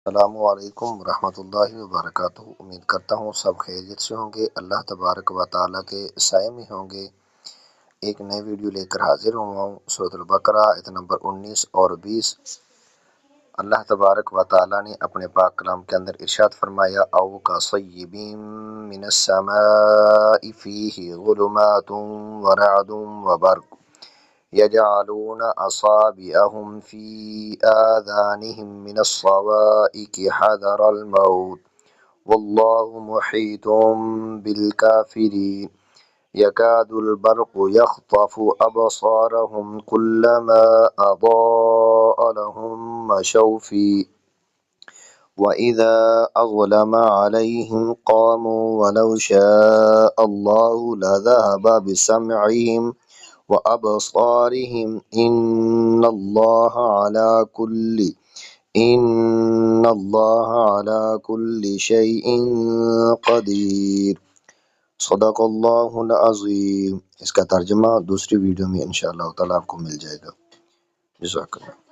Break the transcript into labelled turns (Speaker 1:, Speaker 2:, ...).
Speaker 1: السلام علیکم ورحمۃ اللہ وبرکاتہ۔ امید کرتا ہوں سب خیریت سے ہوں گے، اللہ تبارک و تعالیٰ کے سائے میں ہوں گے۔ ایک نئی ویڈیو لے کر حاضر ہوا ہوں، سورۃ البقرہ آیت نمبر 19 اور 20۔ اللہ تبارک و تعالیٰ نے اپنے پاک کلام کے اندر ارشاد فرمایا، او کصیب من السماء فیہ ظلمات ورعد وبرق يجعلون أصابعهم في آذانهم من الصواعق حذر الموت والله محيط بالكافرين يكاد البرق يخطف أبصارهم كلما أضاء لهم مشوا فيه وإذا أظلم عليهم قاموا ولو شاء الله لذهب بسمعهم وأبصارهم إن الله على كل شيء قدیر۔ صدق اللہ العظیم۔ اس کا ترجمہ دوسری ویڈیو میں انشاءاللہ تعالیٰ آپ کو مل جائے گا۔ جزاک اللہ۔